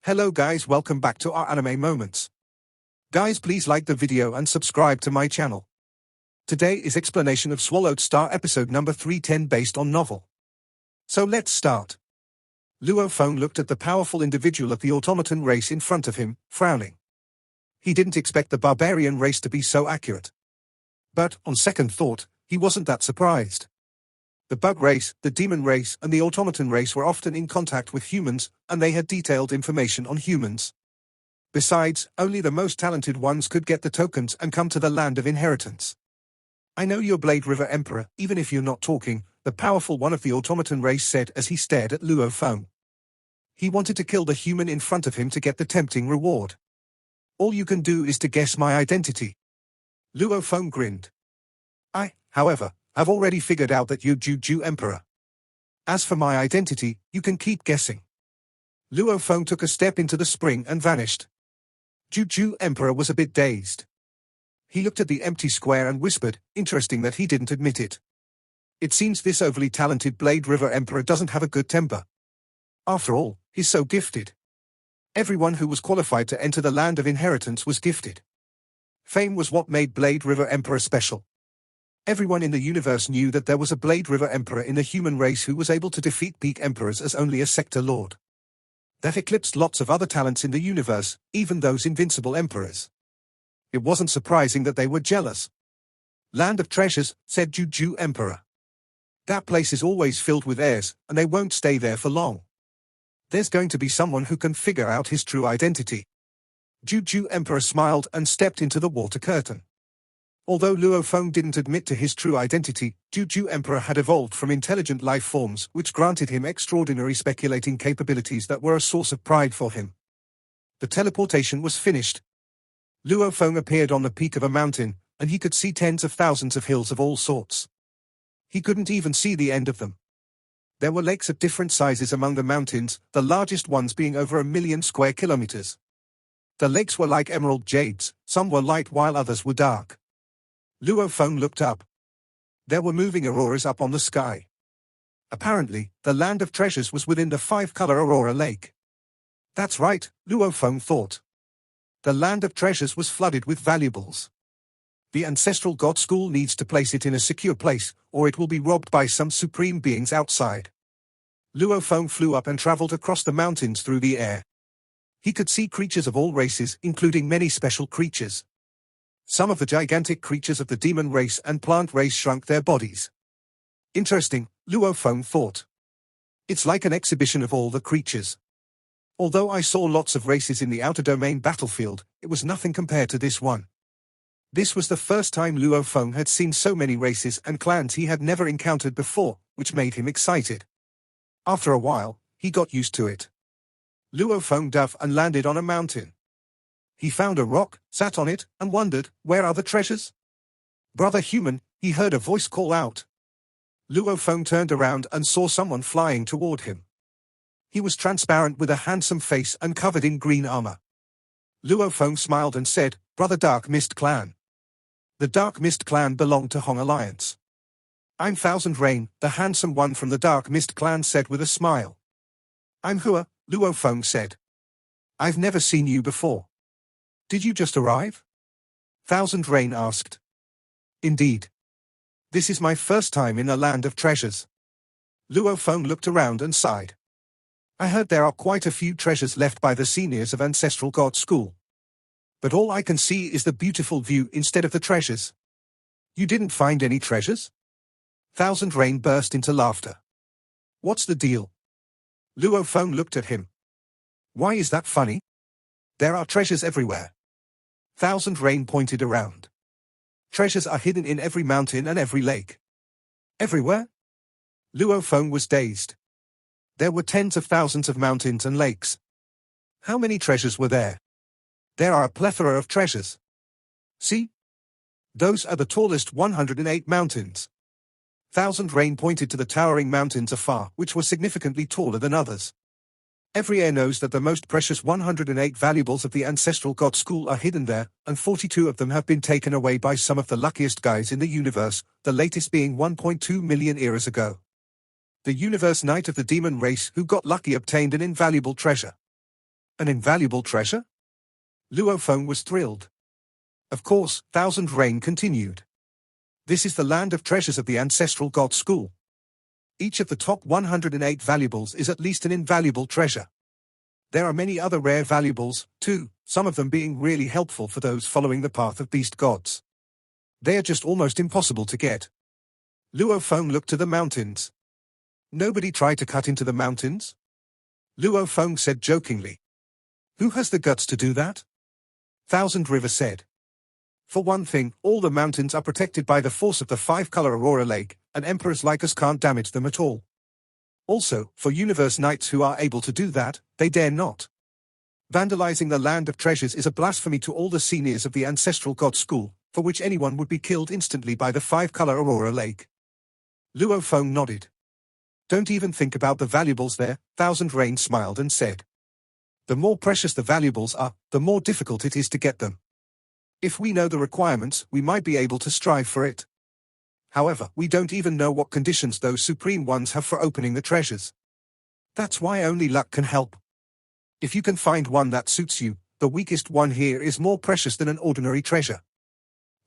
Hello guys, welcome back to our anime moments. Guys, please like the video and subscribe to my channel. Today is explanation of Swallowed Star episode number 310 based on novel. So let's start. Luo Feng looked at the powerful individual of the automaton race in front of him, frowning. He didn't expect the barbarian race to be so accurate. But, on second thought, he wasn't that surprised. The bug race, the demon race, and the automaton race were often in contact with humans, and they had detailed information on humans. Besides, only the most talented ones could get the tokens and come to the land of inheritance. I know you're Blade River Emperor, even if you're not talking, the powerful one of the automaton race said as he stared at Luo Feng. He wanted to kill the human in front of him to get the tempting reward. All you can do is to guess my identity. Luo Feng grinned. I, however, have already figured out that you're Juju Emperor. As for my identity, you can keep guessing. Luo Feng took a step into the spring and vanished. Juju Emperor was a bit dazed. He looked at the empty square and whispered, interesting that he didn't admit it. It seems this overly talented Blade River Emperor doesn't have a good temper. After all, he's so gifted. Everyone who was qualified to enter the land of inheritance was gifted. Fame was what made Blade River Emperor special. Everyone in the universe knew that there was a Blade River Emperor in the human race who was able to defeat peak emperors as only a sector lord. That eclipsed lots of other talents in the universe, even those invincible emperors. It wasn't surprising that they were jealous. Land of treasures, said Juju Emperor. That place is always filled with heirs, and they won't stay there for long. There's going to be someone who can figure out his true identity. Juju Emperor smiled and stepped into the water curtain. Although Luo Feng didn't admit to his true identity, Juju Emperor had evolved from intelligent life forms which granted him extraordinary speculating capabilities that were a source of pride for him. The teleportation was finished. Luo Feng appeared on the peak of a mountain, and he could see tens of thousands of hills of all sorts. He couldn't even see the end of them. There were lakes of different sizes among the mountains, the largest ones being over 1 million square kilometers. The lakes were like emerald jades, some were light while others were dark. Luo Feng looked up. There were moving auroras up on the sky. Apparently, the land of treasures was within the 5-color aurora lake. That's right, Luo Feng thought. The land of treasures was flooded with valuables. The ancestral god school needs to place it in a secure place, or it will be robbed by some supreme beings outside. Luo Feng flew up and traveled across the mountains through the air. He could see creatures of all races, including many special creatures. Some of the gigantic creatures of the demon race and plant race shrunk their bodies. Interesting, Luo Feng thought. It's like an exhibition of all the creatures. Although I saw lots of races in the outer domain battlefield, it was nothing compared to this one. This was the first time Luo Feng had seen so many races and clans he had never encountered before, which made him excited. After a while, he got used to it. Luo Feng dove and landed on a mountain. He found a rock, sat on it, and wondered, where are the treasures? Brother human, he heard a voice call out. Luo Feng turned around and saw someone flying toward him. He was transparent with a handsome face and covered in green armor. Luo Feng smiled and said, Brother Dark Mist Clan. The Dark Mist Clan belonged to Hong Alliance. I'm Thousand Rain, the handsome one from the Dark Mist Clan said with a smile. I'm Hua, Luo Feng said. I've never seen you before. Did you just arrive? Thousand Rain asked. Indeed. This is my first time in a land of treasures. Luo Feng looked around and sighed. I heard there are quite a few treasures left by the seniors of Ancestral God School. But all I can see is the beautiful view instead of the treasures. You didn't find any treasures? Thousand Rain burst into laughter. What's the deal? Luo Feng looked at him. Why is that funny? There are treasures everywhere. Thousand Rain pointed around. Treasures are hidden in every mountain and every lake. Everywhere? Luo Feng was dazed. There were tens of thousands of mountains and lakes. How many treasures were there? There are a plethora of treasures. See? Those are the tallest 108 mountains. Thousand Rain pointed to the towering mountains afar, which were significantly taller than others. Every heir knows that the most precious 108 valuables of the Ancestral God School are hidden there, and 42 of them have been taken away by some of the luckiest guys in the universe, the latest being 1.2 million eras ago. The Universe Knight of the Demon race who got lucky obtained an invaluable treasure. An invaluable treasure? Luophone was thrilled. Of course, Thousand Rain continued. This is the land of treasures of the ancestral god school. Each of the top 108 valuables is at least an invaluable treasure. There are many other rare valuables, too, some of them being really helpful for those following the path of beast gods. They are just almost impossible to get. Luophone looked to the mountains. Nobody tried to cut into the mountains? Luophone said jokingly. Who has the guts to do that? Thousand River said. For one thing, all the mountains are protected by the force of the five-color Aurora Lake, and emperors like us can't damage them at all. Also, for universe knights who are able to do that, they dare not. Vandalizing the land of treasures is a blasphemy to all the seniors of the ancestral god school, for which anyone would be killed instantly by the five-color Aurora Lake. Luophone nodded. Don't even think about the valuables there, Thousand Rain smiled and said. The more precious the valuables are, the more difficult it is to get them. If we know the requirements, we might be able to strive for it. However, we don't even know what conditions those supreme ones have for opening the treasures. That's why only luck can help. If you can find one that suits you, the weakest one here is more precious than an ordinary treasure.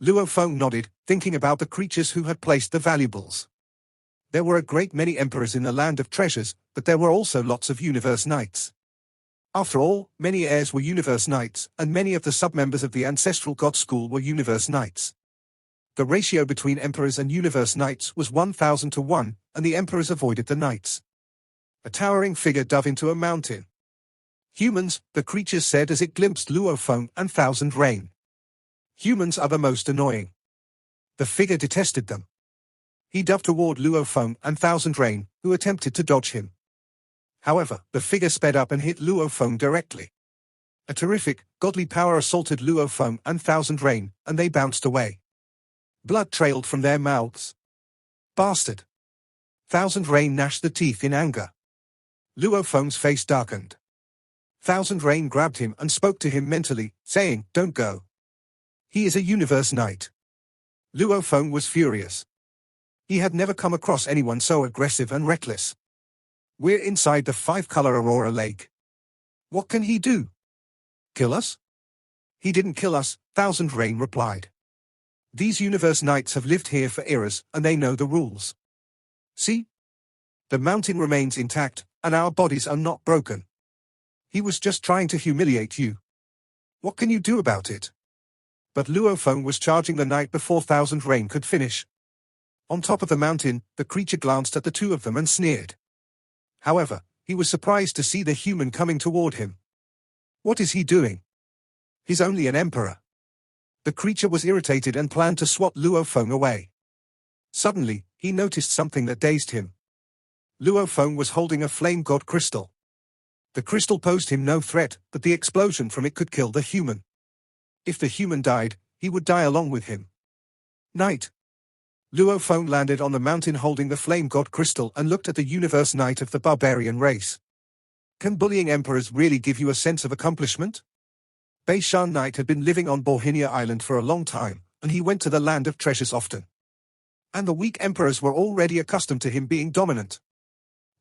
Luophone nodded, thinking about the creatures who had placed the valuables. There were a great many emperors in the land of treasures, but there were also lots of universe knights. After all, many heirs were universe knights, and many of the sub-members of the ancestral god school were universe knights. The ratio between emperors and universe knights was 1,000 to 1, and the emperors avoided the knights. A towering figure dove into a mountain. Humans, the creature said as it glimpsed Luophone and Thousand Rain. Humans are the most annoying. The figure detested them. He dove toward Luophone and Thousand Rain, who attempted to dodge him. However, the figure sped up and hit Luophone directly. A terrific, godly power assaulted Luophone and Thousand Rain, and they bounced away. Blood trailed from their mouths. Bastard! Thousand Rain gnashed the teeth in anger. Luophone's face darkened. Thousand Rain grabbed him and spoke to him mentally, saying, "Don't go. He is a universe knight." Luophone was furious. He had never come across anyone so aggressive and reckless. We're inside the five-color Aurora Lake. What can he do? Kill us? He didn't kill us, Thousand Rain replied. These universe knights have lived here for eras, and they know the rules. See? The mountain remains intact, and our bodies are not broken. He was just trying to humiliate you. What can you do about it? But Luophone was charging the knight before Thousand Rain could finish. On top of the mountain, the creature glanced at the two of them and sneered. However, he was surprised to see the human coming toward him. What is he doing? He's only an emperor. The creature was irritated and planned to swat Luophone away. Suddenly, he noticed something that dazed him. Luophone was holding a flame god crystal. The crystal posed him no threat, but the explosion from it could kill the human. If the human died, he would die along with him. Knight. Luophone landed on the mountain holding the flame god crystal and looked at the universe knight of the barbarian race. Can bullying emperors really give you a sense of accomplishment? Beishan Knight had been living on Borhinia Island for a long time, and he went to the land of treasures often. And the weak emperors were already accustomed to him being dominant.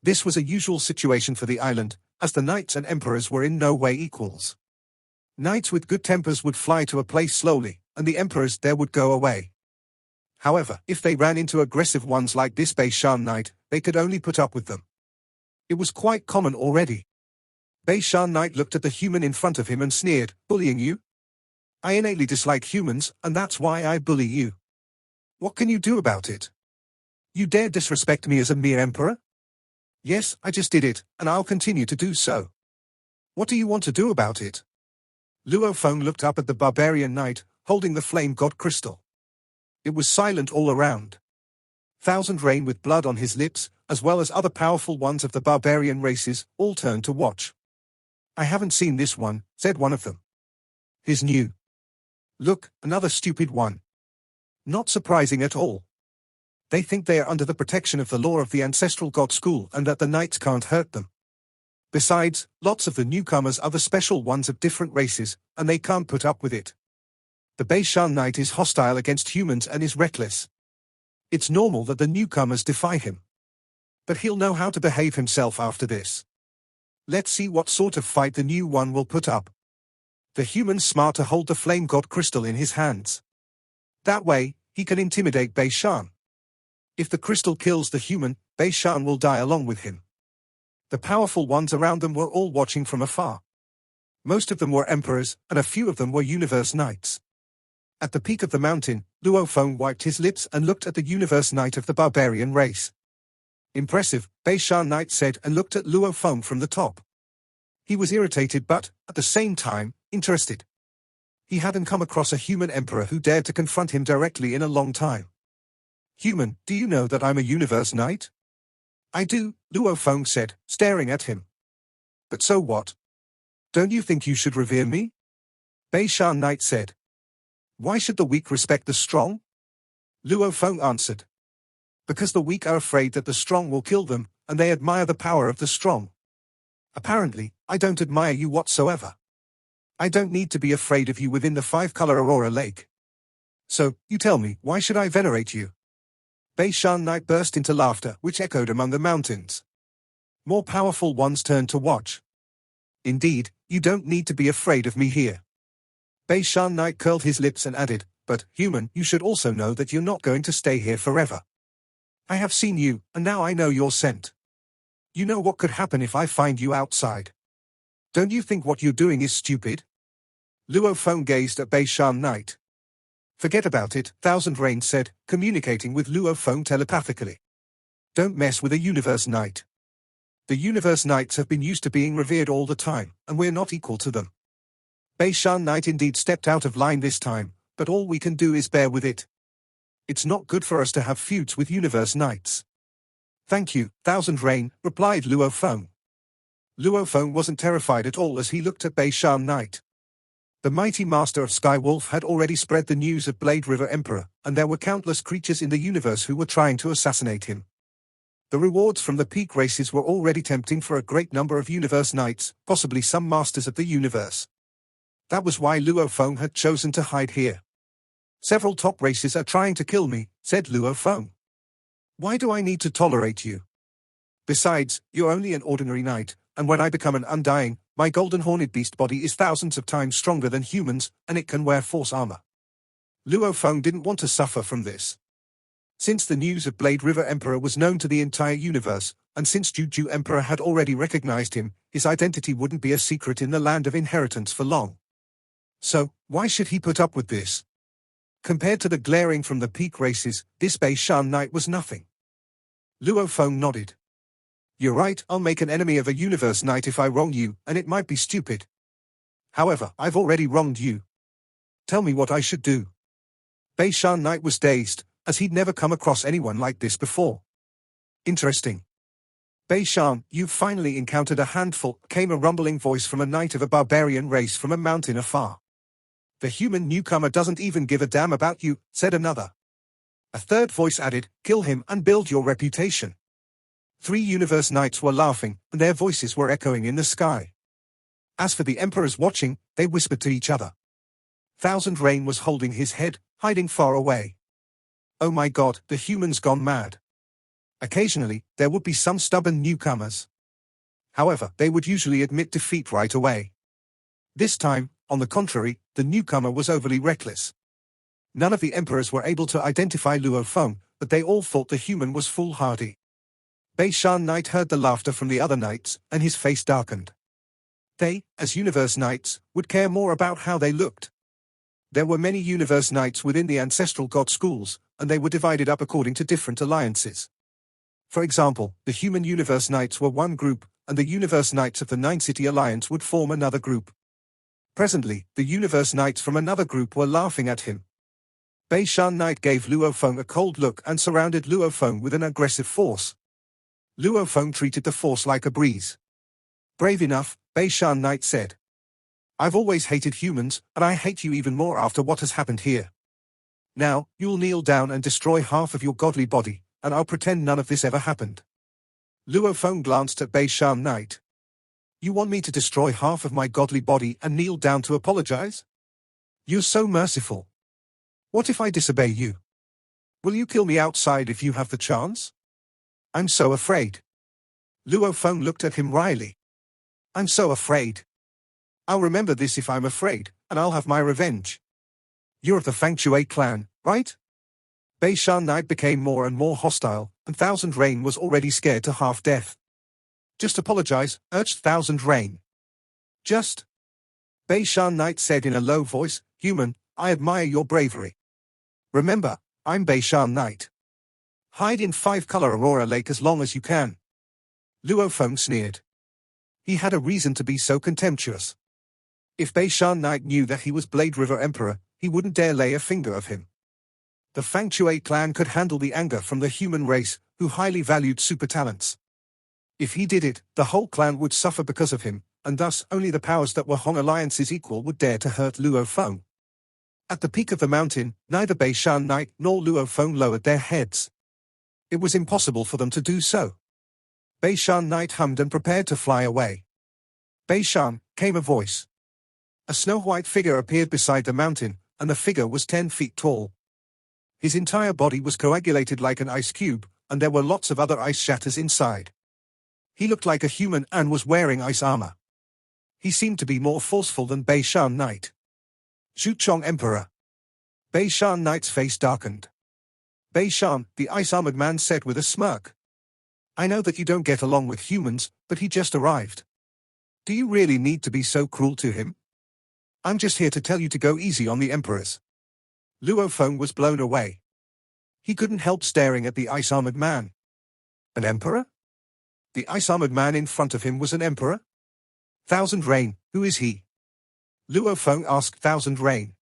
This was a usual situation for the island, as the knights and emperors were in no way equals. Knights with good tempers would fly to a place slowly, and the emperors there would go away. However, if they ran into aggressive ones like this Beishan Knight, they could only put up with them. It was quite common already. Beishan Knight looked at the human in front of him and sneered, "Bullying you? I innately dislike humans, and that's why I bully you. What can you do about it? You dare disrespect me as a mere emperor? Yes, I just did it, and I'll continue to do so. What do you want to do about it?" Luophone looked up at the barbarian knight, holding the flame god crystal. It was silent all around. Thousand Rain with blood on his lips, as well as other powerful ones of the barbarian races, all turned to watch. "I haven't seen this one," said one of them. "He's new. Look, another stupid one." Not surprising at all. They think they are under the protection of the law of the ancestral god school and that the knights can't hurt them. Besides, lots of the newcomers are the special ones of different races, and they can't put up with it. The Beishan Knight is hostile against humans and is reckless. It's normal that the newcomers defy him. But he'll know how to behave himself after this. Let's see what sort of fight the new one will put up. The human's smart to hold the flame god crystal in his hands. That way, he can intimidate Bei Shan. If the crystal kills the human, Bei Shan will die along with him. The powerful ones around them were all watching from afar. Most of them were emperors, and a few of them were universe knights. At the peak of the mountain, Luo Feng wiped his lips and looked at the universe knight of the barbarian race. Impressive, Bei Shan Knight said and looked at Luo Feng from the top. He was irritated but, at the same time, interested. He hadn't come across a human emperor who dared to confront him directly in a long time. Human, do you know that I'm a universe knight? I do, Luo Feng said, staring at him. But so what? Don't you think you should revere me? Bei Shan Knight said. Why should the weak respect the strong? Luo Feng answered. Because the weak are afraid that the strong will kill them, and they admire the power of the strong. Apparently, I don't admire you whatsoever. I don't need to be afraid of you within the five-color Aurora Lake. So, you tell me, why should I venerate you? Bei Shan Knight burst into laughter, which echoed among the mountains. More powerful ones turned to watch. Indeed, you don't need to be afraid of me here. Bei Shan Knight curled his lips and added, but, human, you should also know that you're not going to stay here forever. I have seen you, and now I know your scent. You know what could happen if I find you outside. Don't you think what you're doing is stupid? Luo Feng gazed at Bei Shan Knight. Forget about it, Thousand Rain said, communicating with Luo Feng telepathically. Don't mess with a universe knight. The universe knights have been used to being revered all the time, and we're not equal to them. Bei Shan Knight indeed stepped out of line this time, but all we can do is bear with it. It's not good for us to have feuds with universe knights. Thank you, Thousand Rain, replied Luo Feng. Luo Feng wasn't terrified at all as he looked at Bei Shan Knight. The mighty master of Sky Wolf had already spread the news of Blade River Emperor, and there were countless creatures in the universe who were trying to assassinate him. The rewards from the peak races were already tempting for a great number of universe knights, possibly some masters of the universe. That was why Luo Feng had chosen to hide here. Several top races are trying to kill me, said Luo Feng. Why do I need to tolerate you? Besides, you're only an ordinary knight, and when I become an undying, my golden horned beast body is thousands of times stronger than humans, and it can wear force armor. Luo Feng didn't want to suffer from this. Since the news of Blade River Emperor was known to the entire universe, and since Juju Emperor had already recognized him, his identity wouldn't be a secret in the land of inheritance for long. So, why should he put up with this? Compared to the glaring from the peak races, this Bei Shan Knight was nothing. Luo Feng nodded. You're right, I'll make an enemy of a universe knight if I wrong you, and it might be stupid. However, I've already wronged you. Tell me what I should do. Bei Shan Knight was dazed, as he'd never come across anyone like this before. Interesting. Bei Shan, you've finally encountered a handful, came a rumbling voice from a knight of a barbarian race from a mountain afar. The human newcomer doesn't even give a damn about you, said another. A third voice added, kill him and build your reputation. 3 universe knights were laughing, and their voices were echoing in the sky. As for the emperors watching, they whispered to each other. Thousand Rain was holding his head, hiding far away. Oh my god, the human's gone mad. Occasionally, there would be some stubborn newcomers. However, they would usually admit defeat right away. This time, on the contrary, the newcomer was overly reckless. None of the emperors were able to identify Luo Feng, but they all thought the human was foolhardy. Bei Shan Knight heard the laughter from the other knights, and his face darkened. They, as universe knights, would care more about how they looked. There were many universe knights within the ancestral god schools, and they were divided up according to different alliances. For example, the human universe knights were one group, and the universe knights of the Nine-City Alliance would form another group. Presently, the universe knights from another group were laughing at him. Bei Shan Knight gave Luo Feng a cold look and surrounded Luo Feng with an aggressive force. Luo Feng treated the force like a breeze. Brave enough, Bei Shan Knight said. I've always hated humans, and I hate you even more after what has happened here. Now, you'll kneel down and destroy half of your godly body, and I'll pretend none of this ever happened. Luo Feng glanced at Bei Shan Knight. You want me to destroy half of my godly body and kneel down to apologize? You're so merciful. What if I disobey you? Will you kill me outside if you have the chance? I'm so afraid. Luo Feng looked at him wryly. I'm so afraid. I'll remember this if I'm afraid, and I'll have my revenge. You're of the Fang Shui clan, right? Beishan Knight became more and more hostile, and Thousand Rain was already scared to half-death. Just apologize, urged Thousand Rain. Just. Beishan Knight said in a low voice, human, I admire your bravery. Remember, I'm Beishan Knight. Hide in 5-color Aurora Lake as long as you can. Luo Feng sneered. He had a reason to be so contemptuous. If Beishan Knight knew that he was Blade River Emperor, he wouldn't dare lay a finger of him. The Fang Shui clan could handle the anger from the human race, who highly valued super talents. If he did it, the whole clan would suffer because of him, and thus only the powers that were Hong Alliance's equal would dare to hurt Luo Feng. At the peak of the mountain, neither Beishan Knight nor Luo Feng lowered their heads. It was impossible for them to do so. Beishan Knight hummed and prepared to fly away. Beishan, came a voice. A snow-white figure appeared beside the mountain, and the figure was 10 feet tall. His entire body was coagulated like an ice cube, and there were lots of other ice shatters inside. He looked like a human and was wearing ice armor. He seemed to be more forceful than Beishan Knight. Xuchong Emperor. Beishan Knight's face darkened. Beishan, the ice-armored man said with a smirk. I know that you don't get along with humans, but he just arrived. Do you really need to be so cruel to him? I'm just here to tell you to go easy on the emperors. Luo Feng was blown away. He couldn't help staring at the ice-armored man. An emperor? The ice-armored man in front of him was an emperor? Thousand Rain, who is he? Luo Feng asked Thousand Rain.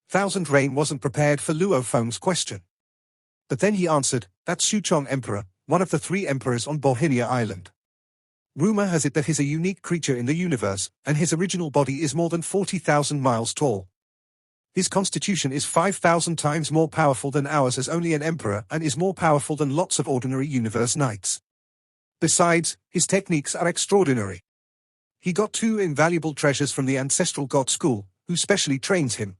Thousand Rain wasn't prepared for Luo Feng's question. But then he answered, that's Xuchong Emperor, one of the 3 emperors on Bohinia Island. Rumor has it that he's a unique creature in the universe, and his original body is more than 40,000 miles tall. His constitution is 5,000 times more powerful than ours as only an emperor and is more powerful than lots of ordinary universe knights. Besides, his techniques are extraordinary. He got 2 invaluable treasures from the ancestral god school, who specially trains him.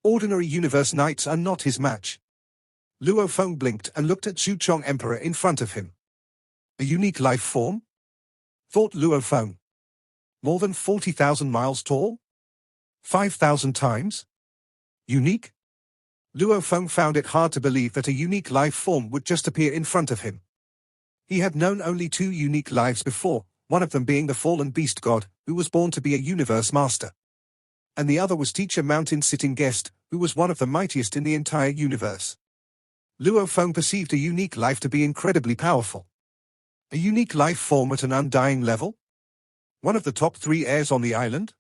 Ordinary universe knights are not his match. Luo Feng blinked and looked at Xuchong Emperor in front of him. A unique life form? Thought Luo Feng. More than 40,000 miles tall? 5,000 times? Unique? Luo Feng found it hard to believe that a unique life form would just appear in front of him. He had known only 2 unique lives before, one of them being the fallen beast god, who was born to be a universe master. And the other was Teacher Mountain Sitting Guest, who was one of the mightiest in the entire universe. Luo Feng perceived a unique life to be incredibly powerful. A unique life form at an undying level? One of the top 3 heirs on the island?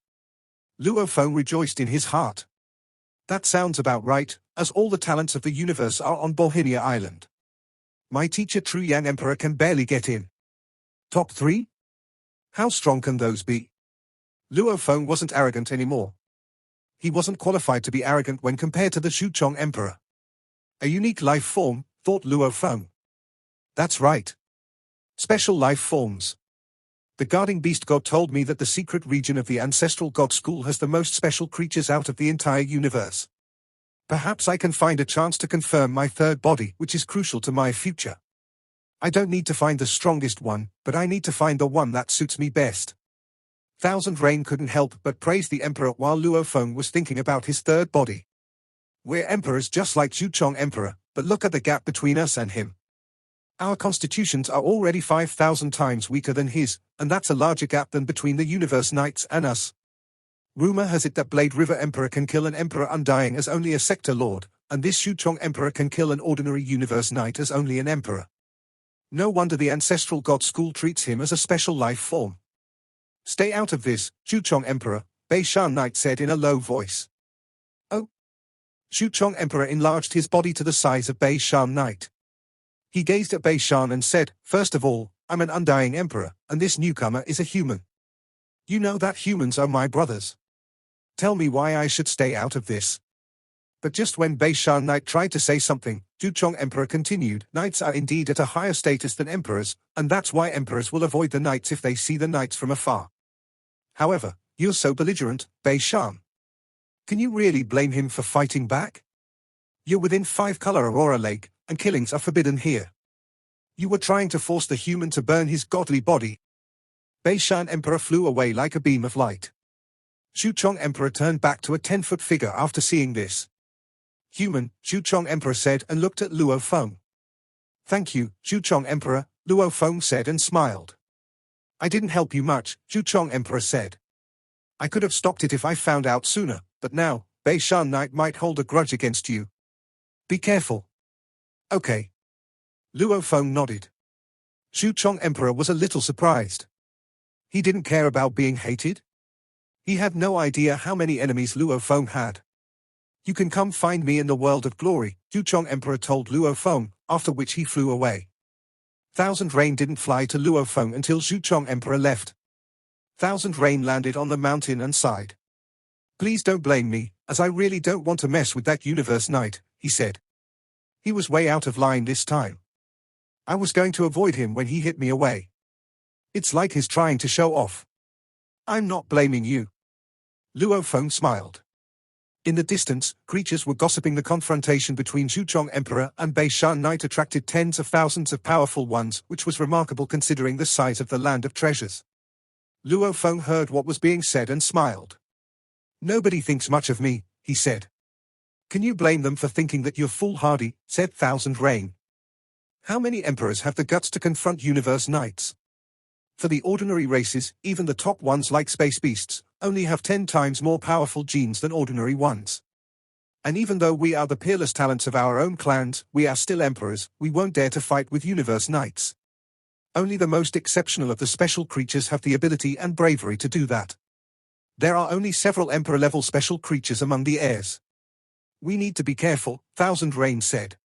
Luo Feng rejoiced in his heart. That sounds about right, as all the talents of the universe are on Bohinia Island. My teacher True Yang Emperor can barely get in. Top 3? How strong can those be? Luo Feng wasn't arrogant anymore. He wasn't qualified to be arrogant when compared to the Xuchong Emperor. A unique life form, thought Luo Feng. That's right. Special life forms. The guarding beast god told me that the secret region of the ancestral god school has the most special creatures out of the entire universe. Perhaps I can find a chance to confirm my 3rd body, which is crucial to my future. I don't need to find the strongest one, but I need to find the one that suits me best. Thousand Rain couldn't help but praise the emperor while Luo Feng was thinking about his 3rd body. We're emperors just like Xuchong Emperor, but look at the gap between us and him. Our constitutions are already 5,000 times weaker than his, and that's a larger gap than between the universe knights and us. Rumor has it that Blade River Emperor can kill an emperor undying as only a sector lord, and this Xuchong Emperor can kill an ordinary universe knight as only an emperor. No wonder the ancestral god school treats him as a special life form. Stay out of this, Xuchong Emperor, Beishan Knight said in a low voice. Oh. Xuchong Emperor enlarged his body to the size of Beishan Knight. He gazed at Beishan and said, first of all, I'm an undying emperor, and this newcomer is a human. You know that humans are my brothers. Tell me why I should stay out of this. But just when Beishan Knight tried to say something, Xuchong Emperor continued, knights are indeed at a higher status than emperors, and that's why emperors will avoid the knights if they see the knights from afar. However, you're so belligerent, Beishan. Can you really blame him for fighting back? You're within 5-color Aurora Lake, and killings are forbidden here. You were trying to force the human to burn his godly body. Beishan Emperor flew away like a beam of light. Xuchong Emperor turned back to a 10-foot figure after seeing this. Human, Xuchong Emperor said and looked at Luo Feng. Thank you, Xuchong Emperor, Luo Feng said and smiled. I didn't help you much, Xuchong Emperor said. I could have stopped it if I found out sooner, but now, Beishan Knight might hold a grudge against you. Be careful. Okay. Luo Feng nodded. Xuchong Emperor was a little surprised. He didn't care about being hated. He had no idea how many enemies Luo Feng had. You can come find me in the world of glory, Xuchong Emperor told Luo Feng, after which he flew away. Thousand Rain didn't fly to Luo Feng until Xuchong Emperor left. Thousand Rain landed on the mountain and sighed. Please don't blame me, as I really don't want to mess with that universe knight, he said. He was way out of line this time. I was going to avoid him when he hit me away. It's like he's trying to show off. I'm not blaming you. Luo Feng smiled. In the distance, creatures were gossiping. The confrontation between Xuchong Emperor and Beishan Knight attracted tens of thousands of powerful ones, which was remarkable considering the size of the land of treasures. Luo Feng heard what was being said and smiled. Nobody thinks much of me, he said. Can you blame them for thinking that you're foolhardy, said Thousand Rain. How many emperors have the guts to confront universe knights? For the ordinary races, even the top ones like space beasts, only have 10 times more powerful genes than ordinary ones. And even though we are the peerless talents of our own clans, we are still emperors, we won't dare to fight with universe knights. Only the most exceptional of the special creatures have the ability and bravery to do that. There are only several emperor-level special creatures among the heirs. We need to be careful, Thousand Rain said.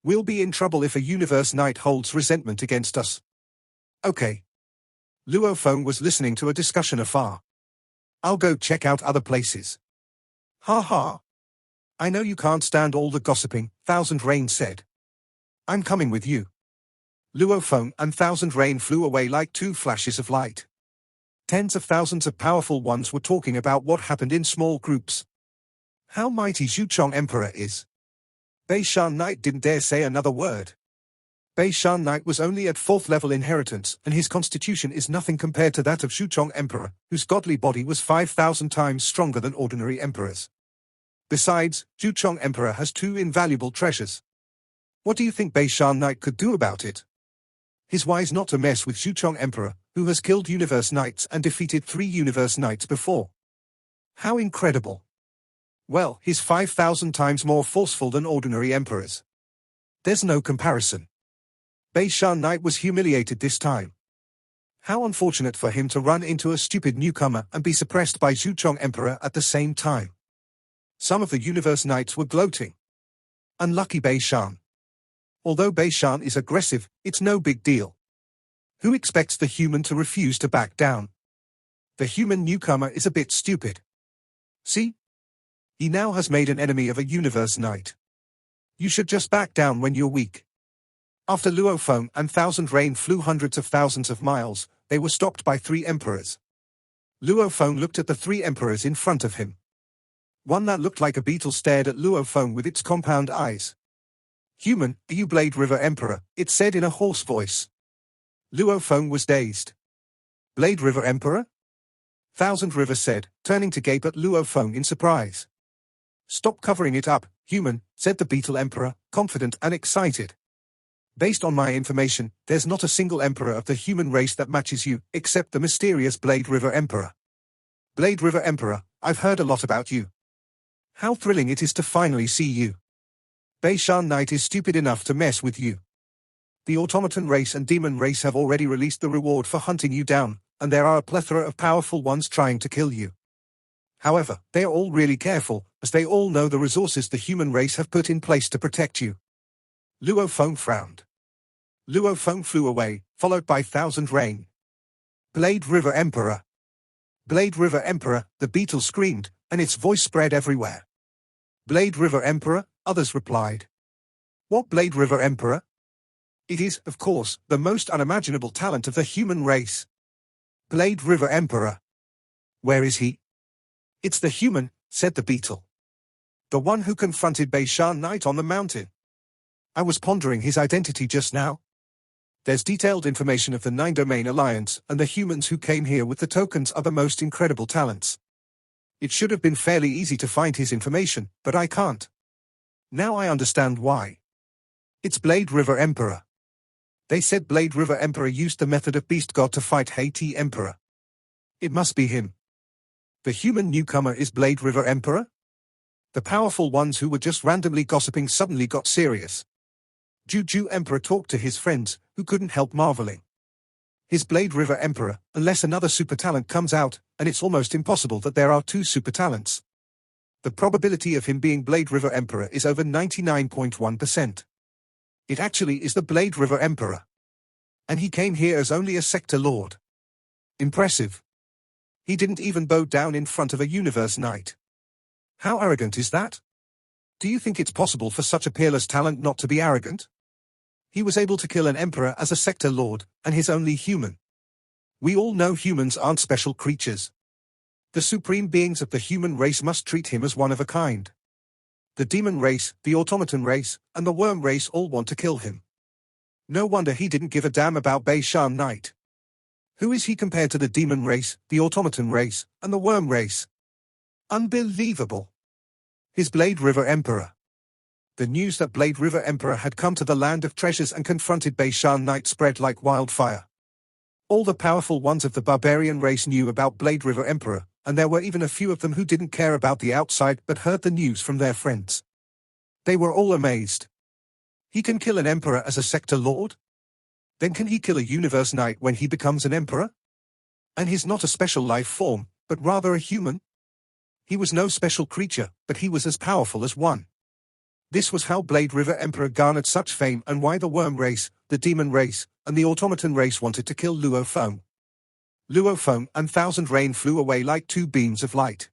We'll be in trouble if a universe knight holds resentment against us. Okay. Luo Feng was listening to a discussion afar. I'll go check out other places. Ha ha. I know you can't stand all the gossiping, Thousand Rain said. I'm coming with you. Luo Feng and Thousand Rain flew away like two flashes of light. Tens of thousands of powerful ones were talking about what happened in small groups. How mighty Xuchong Emperor is. Beishan Knight didn't dare say another word. Beishan Knight was only at 4th level inheritance, and his constitution is nothing compared to that of Xuchong Emperor, whose godly body was 5,000 times stronger than ordinary emperors. Besides, Xuchong Emperor has 2 invaluable treasures. What do you think Beishan Knight could do about it? He's wise not to mess with Xuchong Emperor, who has killed universe knights and defeated 3 universe knights before. How incredible. Well, he's 5,000 times more forceful than ordinary emperors. There's no comparison. Beishan Knight was humiliated this time. How unfortunate for him to run into a stupid newcomer and be suppressed by Xuchong Emperor at the same time. Some of the universe knights were gloating. Unlucky Beishan. Although Beishan is aggressive, it's no big deal. Who expects the human to refuse to back down? The human newcomer is a bit stupid. See? He now has made an enemy of a universe knight. You should just back down when you're weak. After Luo Feng and Thousand Rain flew hundreds of thousands of miles, they were stopped by 3 emperors. Luo Feng looked at the 3 emperors in front of him. One that looked like a beetle stared at Luo Feng with its compound eyes. Human, are you Blade River Emperor? It said in a hoarse voice. Luo Feng was dazed. Blade River Emperor? Thousand River said, turning to gape at Luo Feng in surprise. Stop covering it up, human, said the Beetle Emperor, confident and excited. Based on my information, there's not a single emperor of the human race that matches you, except the mysterious Blade River Emperor. Blade River Emperor, I've heard a lot about you. How thrilling it is to finally see you. Beishan Knight is stupid enough to mess with you. The automaton race and demon race have already released the reward for hunting you down, and there are a plethora of powerful ones trying to kill you. However, they are all really careful, as they all know the resources the human race have put in place to protect you. Luo Feng frowned. Luo Feng flew away, followed by Thousand Rain. Blade River Emperor. Blade River Emperor, the beetle screamed, and its voice spread everywhere. Blade River Emperor, others replied. What Blade River Emperor? It is, of course, the most unimaginable talent of the human race. Blade River Emperor. Where is he? It's the human, said the beetle. The one who confronted Beishan Knight on the mountain. I was pondering his identity just now. There's detailed information of the 9-domain alliance, and the humans who came here with the tokens are the most incredible talents. It should have been fairly easy to find his information, but I can't. Now I understand why. It's Blade River Emperor. They said Blade River Emperor used the method of Beast God to fight Haiti Emperor. It must be him. The human newcomer is Blade River Emperor? The powerful ones who were just randomly gossiping suddenly got serious. Juju Emperor talked to his friends, who couldn't help marveling. His Blade River Emperor, unless another super talent comes out, and it's almost impossible that there are 2 super talents. The probability of him being Blade River Emperor is over 99.1%. It actually is the Blade River Emperor. And he came here as only a sector lord. Impressive. He didn't even bow down in front of a universe knight. How arrogant is that? Do you think it's possible for such a peerless talent not to be arrogant? He was able to kill an emperor as a sector lord, and his only human. We all know humans aren't special creatures. The supreme beings of the human race must treat him as one of a kind. The demon race, the automaton race, and the worm race all want to kill him. No wonder he didn't give a damn about Beishan Knight. Who is he compared to the demon race, the automaton race, and the worm race? Unbelievable. His Blade River Emperor. The news that Blade River Emperor had come to the land of treasures and confronted Beishan Knight spread like wildfire. All the powerful ones of the barbarian race knew about Blade River Emperor, and there were even a few of them who didn't care about the outside but heard the news from their friends. They were all amazed. He can kill an emperor as a sector lord? Then can he kill a universe knight when he becomes an emperor? And he's not a special life form, but rather a human? He was no special creature, but he was as powerful as one. This was how Blade River Emperor garnered such fame and why the worm race, the demon race, and the automaton race wanted to kill Luo Feng. Luo Feng and Thousand Rain flew away like 2 beams of light.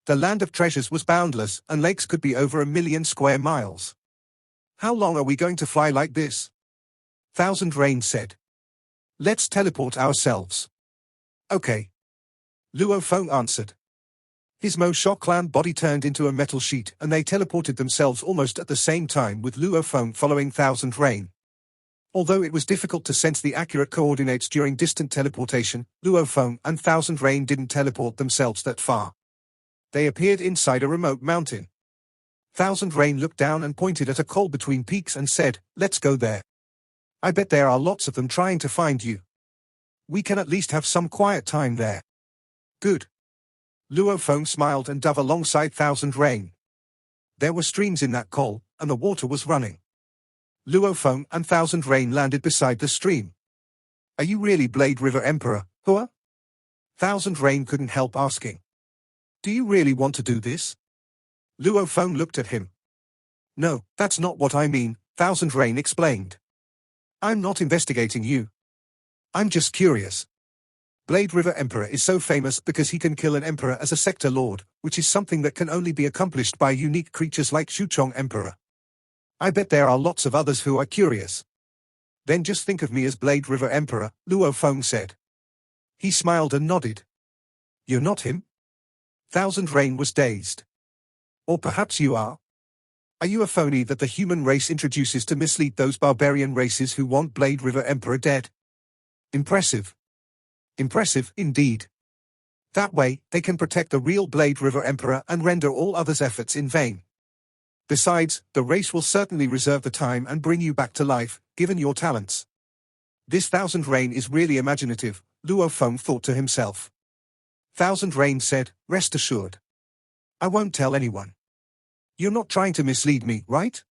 The land of treasures was boundless, and lakes could be over 1,000,000 square miles. How long are we going to fly like this? Thousand Rain said. Let's teleport ourselves. Okay. Luo Feng answered. His Mo Shok clan body turned into a metal sheet and they teleported themselves almost at the same time with Luo Feng following Thousand Rain. Although it was difficult to sense the accurate coordinates during distant teleportation, Luo Feng and Thousand Rain didn't teleport themselves that far. They appeared inside a remote mountain. Thousand Rain looked down and pointed at a col between peaks and said, "Let's go there. I bet there are lots of them trying to find you. We can at least have some quiet time there." Good. Luo Feng smiled and dove alongside Thousand Rain. There were streams in that col, and the water was running. Luo Feng and Thousand Rain landed beside the stream. "Are you really Blade River Emperor, Hua?" Thousand Rain couldn't help asking. "Do you really want to do this?" Luo Feng looked at him. "No, that's not what I mean," Thousand Rain explained. "I'm not investigating you. I'm just curious. Blade River Emperor is so famous because he can kill an emperor as a sector lord, which is something that can only be accomplished by unique creatures like Shuchong Emperor. I bet there are lots of others who are curious. Then just think of me as Blade River Emperor," Luo Feng said. He smiled and nodded. "You're not him?" Thousand Rain was dazed. "Or perhaps you are? Are you a phony that the human race introduces to mislead those barbarian races who want Blade River Emperor dead? Impressive. Impressive, indeed. That way, they can protect the real Blade River Emperor and render all others' efforts in vain. Besides, the race will certainly reserve the time and bring you back to life, given your talents. This Thousand Rain is really imaginative," Luo Feng thought to himself. Thousand Rain said, "Rest assured. I won't tell anyone. You're not trying to mislead me, right?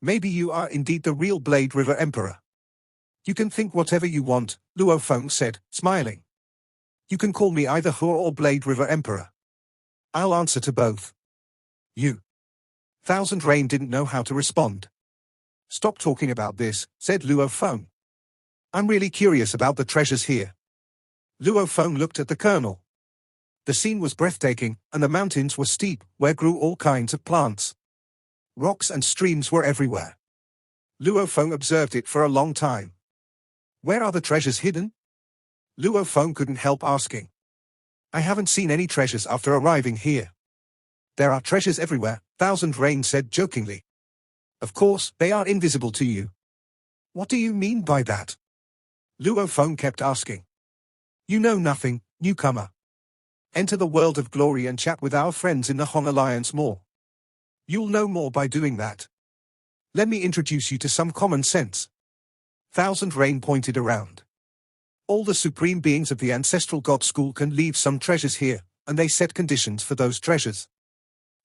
Maybe you are indeed the real Blade River Emperor." "You can think whatever you want," Luo Feng said, smiling. "You can call me either Hua or Blade River Emperor. I'll answer to both." "You." Thousand Rain didn't know how to respond. "Stop talking about this," said Luo Feng. "I'm really curious about the treasures here." Luo Feng looked at the colonel. The scene was breathtaking, and the mountains were steep, where grew all kinds of plants. Rocks and streams were everywhere. Luo Feng observed it for a long time. "Where are the treasures hidden?" Luo Feng couldn't help asking. "I haven't seen any treasures after arriving here." "There are treasures everywhere," Thousand Rain said jokingly. "Of course, they are invisible to you. What do you mean by that? Luo Feng kept asking. You know nothing, newcomer. Enter the world of glory and chat with our friends in the Hong Alliance more. You'll know more by doing that. Let me introduce you to some common sense. Thousand Rain pointed around. All the supreme beings of the ancestral god school can leave some treasures here, and they set conditions for those treasures.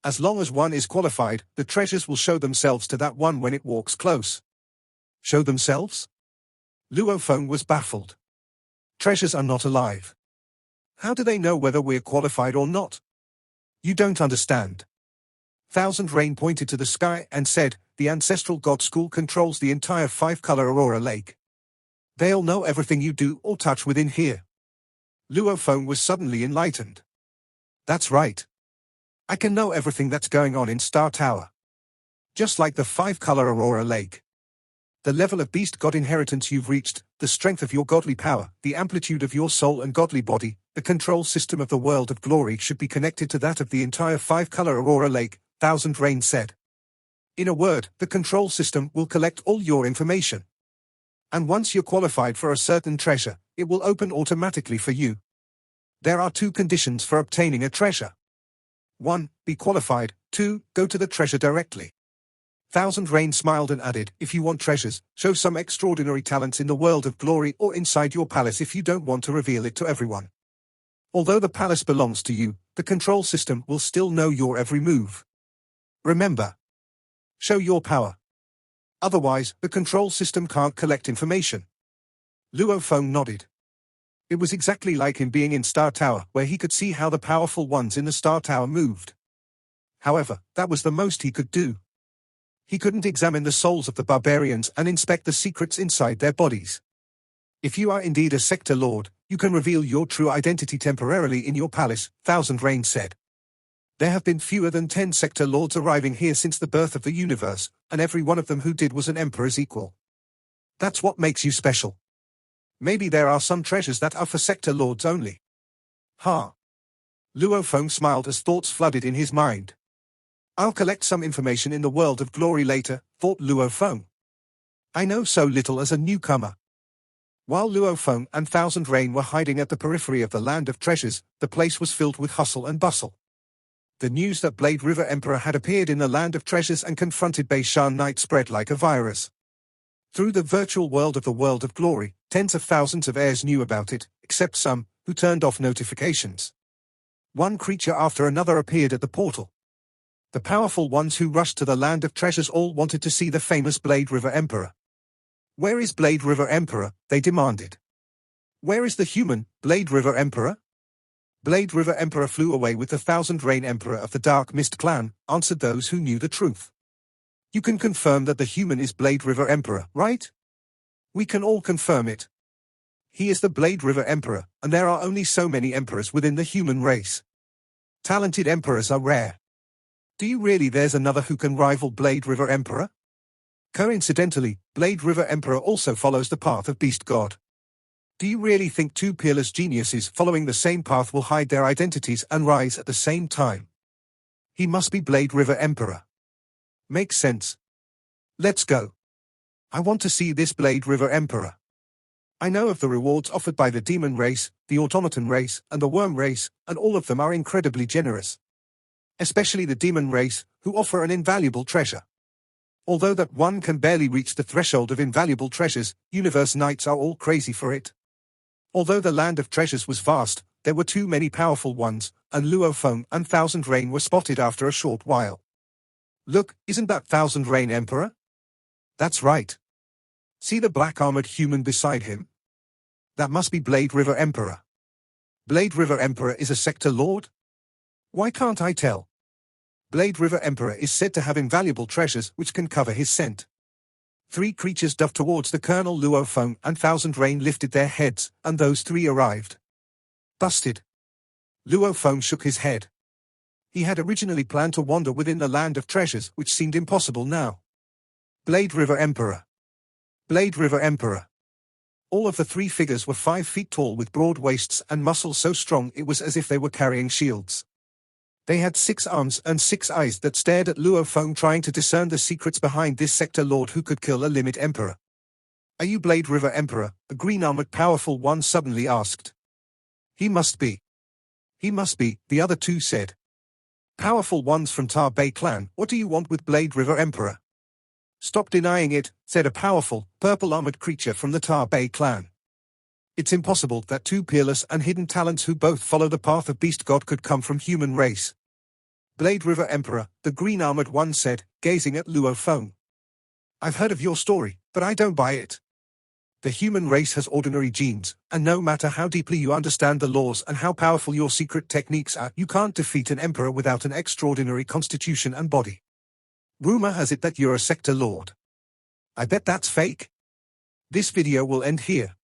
As long as one is qualified, the treasures will show themselves to that one when it walks close. Show themselves? Luo Feng was baffled. Treasures are not alive. How do they know whether we're qualified or not? You don't understand. Thousand Rain pointed to the sky and said, the ancestral god school controls the entire five-color Aurora Lake. They'll know everything you do or touch within here. Luo Feng was suddenly enlightened. That's right. I can know everything that's going on in Star Tower. Just like the five-color Aurora Lake. The level of beast god inheritance you've reached, the strength of your godly power, the amplitude of your soul and godly body, the control system of the world of glory should be connected to that of the entire five-color Aurora Lake, Thousand Rain said. In a word, the control system will collect all your information. And once you're qualified for a certain treasure, it will open automatically for you. There are two conditions for obtaining a treasure. 1. Be qualified. 2. Go to the treasure directly. Thousand Rain smiled and added, if you want treasures, show some extraordinary talents in the world of glory or inside your palace if you don't want to reveal it to everyone. Although the palace belongs to you, the control system will still know your every move. Remember. Show your power. Otherwise, the control system can't collect information. Luo Feng nodded. It was exactly like him being in Star Tower, where he could see how the powerful ones in the Star Tower moved. However, that was the most he could do. He couldn't examine the souls of the barbarians and inspect the secrets inside their bodies. If you are indeed a sector lord, you can reveal your true identity temporarily in your palace, Thousand Rain said. There have been fewer than 10 sector lords arriving here since the birth of the universe, and every one of them who did was an emperor's equal. That's what makes you special. Maybe there are some treasures that are for sector lords only. Ha! Luo Feng smiled as thoughts flooded in his mind. I'll collect some information in the world of glory later, thought Luo Feng. I know so little as a newcomer. While Luo Feng and Thousand Rain were hiding at the periphery of the land of treasures, the place was filled with hustle and bustle. The news that Blade River Emperor had appeared in the land of treasures and confronted Bei Shan Knight spread like a virus. Through the virtual world of glory, tens of thousands of heirs knew about it, except some, who turned off notifications. One creature after another appeared at the portal. The powerful ones who rushed to the land of treasures all wanted to see the famous Blade River Emperor. Where is Blade River Emperor? They demanded. Where is the human, Blade River Emperor? Blade River Emperor flew away with the Thousand Rain Emperor of the Dark Mist clan, answered those who knew the truth. You can confirm that the human is Blade River Emperor, right? We can all confirm it. He is the Blade River Emperor, and there are only so many emperors within the human race. Talented emperors are rare. Do you really there's another who can rival Blade River Emperor? Coincidentally, Blade River Emperor also follows the path of Beast God. Do you really think two peerless geniuses following the same path will hide their identities and rise at the same time? He must be Blade River Emperor. Makes sense. Let's go. I want to see this Blade River Emperor. I know of the rewards offered by the demon race, the automaton race, and the worm race, and all of them are incredibly generous. Especially the demon race, who offer an invaluable treasure. Although that one can barely reach the threshold of invaluable treasures, universe knights are all crazy for it. Although the land of treasures was vast, there were too many powerful ones, and Luo Feng and Thousand Rain were spotted after a short while. Look, isn't that Thousand Rain Emperor? That's right. See the black-armored human beside him? That must be Blade River Emperor. Blade River Emperor is a sector lord? Why can't I tell? Blade River Emperor is said to have invaluable treasures which can cover his scent. Three creatures dove towards the Colonel. Luo Feng and Thousand Rain lifted their heads, and those three arrived. Busted. Luo Feng shook his head. He had originally planned to wander within the land of treasures, which seemed impossible now. Blade River Emperor. Blade River Emperor. All of the three figures were 5 feet tall with broad waists and muscles so strong it was as if they were carrying shields. They had 6 arms and 6 eyes that stared at Luo Feng, trying to discern the secrets behind this sector lord who could kill a limit emperor. Are you Blade River Emperor? The green-armored powerful one suddenly asked. He must be. He must be, the other two said. Powerful ones from Tar Bay clan, what do you want with Blade River Emperor? Stop denying it, said a powerful, purple-armored creature from the Tar Bay clan. It's impossible that two peerless and hidden talents who both follow the path of Beast God could come from human race. Blade River Emperor, the green-armored one said, gazing at Luo Feng. I've heard of your story, but I don't buy it. The human race has ordinary genes, and no matter how deeply you understand the laws and how powerful your secret techniques are, you can't defeat an emperor without an extraordinary constitution and body. Rumor has it that you're a sector lord. I bet that's fake. This video will end here.